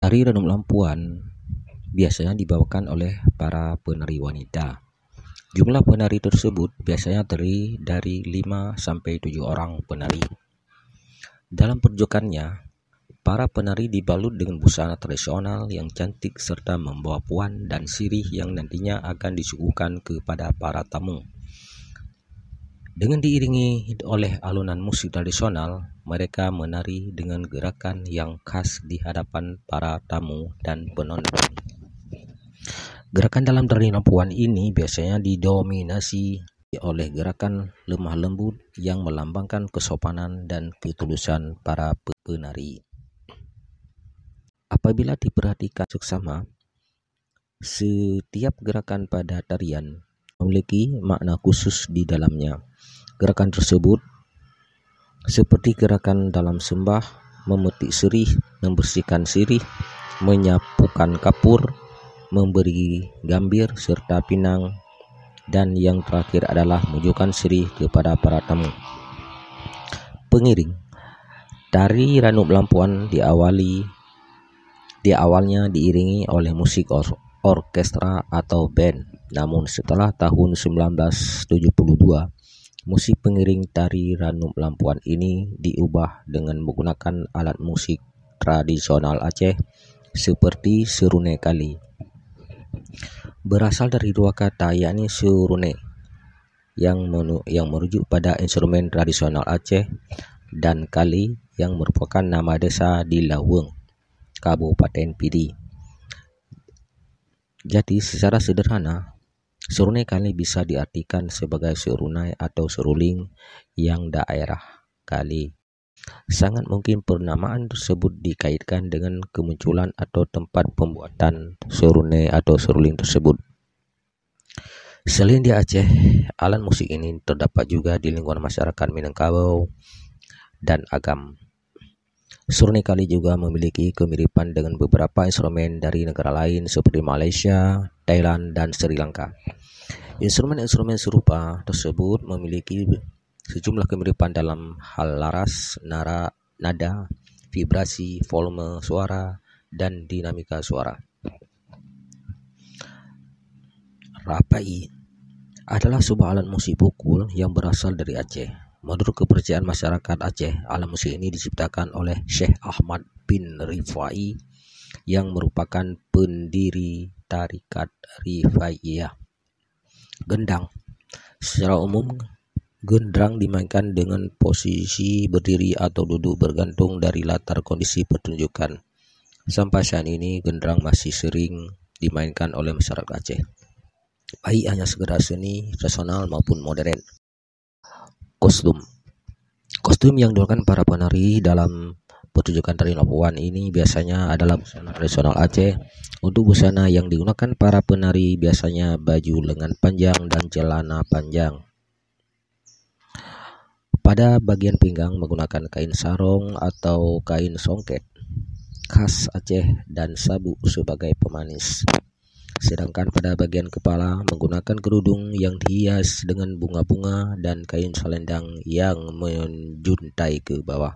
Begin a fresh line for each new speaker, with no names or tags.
Tari Ranum Lampuan biasanya dibawakan oleh para penari wanita. Jumlah penari tersebut biasanya terdiri dari 5 sampai 7 orang penari. Dalam pertunjukannya, para penari dibalut dengan busana tradisional yang cantik serta membawa puan dan sirih yang nantinya akan disuguhkan kepada para tamu. Dengan diiringi oleh alunan musik tradisional, mereka menari dengan gerakan yang khas di hadapan para tamu dan penonton. Gerakan dalam tari lampuan ini biasanya didominasi oleh gerakan lemah lembut yang melambangkan kesopanan dan ketulusan para penari. Apabila diperhatikan seksama, setiap gerakan pada tarian memiliki makna khusus di dalamnya. Gerakan tersebut seperti gerakan dalam sembah, memetik sirih, membersihkan sirih, menyapukan kapur, memberi gambir serta pinang, dan yang terakhir adalah menunjukkan sirih kepada para tamu. Pengiring tari Ranum Lampuan awalnya diiringi oleh musik orkestra atau band. Namun setelah tahun 1972, musik pengiring tari Ranum Lampuan ini diubah dengan menggunakan alat musik tradisional Aceh seperti serunai kali. Berasal dari dua kata, yakni serunai yang merujuk pada instrumen tradisional Aceh dan kali yang merupakan nama desa di Laweng, Kabupaten Pidi. Jadi secara sederhana, serunai kali bisa diartikan sebagai serunai atau seruling yang daerah kali. Sangat mungkin penamaan tersebut dikaitkan dengan kemunculan atau tempat pembuatan serunai atau seruling tersebut. Selain di Aceh, alat musik ini terdapat juga di lingkungan masyarakat Minangkabau dan Agam. Serunai kali juga memiliki kemiripan dengan beberapa instrumen dari negara lain seperti Malaysia, Thailand, dan Sri Lanka. Instrumen-instrumen serupa tersebut memiliki sejumlah kemiripan dalam hal laras, nada, vibrasi, volume suara, dan dinamika suara. Rapai adalah sebuah alat musik pukul yang berasal dari Aceh. Menurut kepercayaan masyarakat Aceh, alat musik ini diciptakan oleh Syekh Ahmad bin Rifai yang merupakan pendiri Tarikat Rifaiyah. Gendang. Secara umum, gendrang dimainkan dengan posisi berdiri atau duduk bergantung dari latar kondisi pertunjukan. Sampai saat ini, gendrang masih sering dimainkan oleh masyarakat Aceh, baik hanya sekedar seni tradisional maupun modern. Kostum yang digunakan para penari dalam pertunjukan tari lampuan ini biasanya adalah busana tradisional Aceh. Untuk busana yang digunakan para penari biasanya baju lengan panjang dan celana panjang. Pada bagian pinggang menggunakan kain sarong atau kain songket khas Aceh dan sabuk sebagai pemanis. Sedangkan pada bagian kepala menggunakan kerudung yang dihias dengan bunga-bunga dan kain selendang yang menjuntai ke bawah.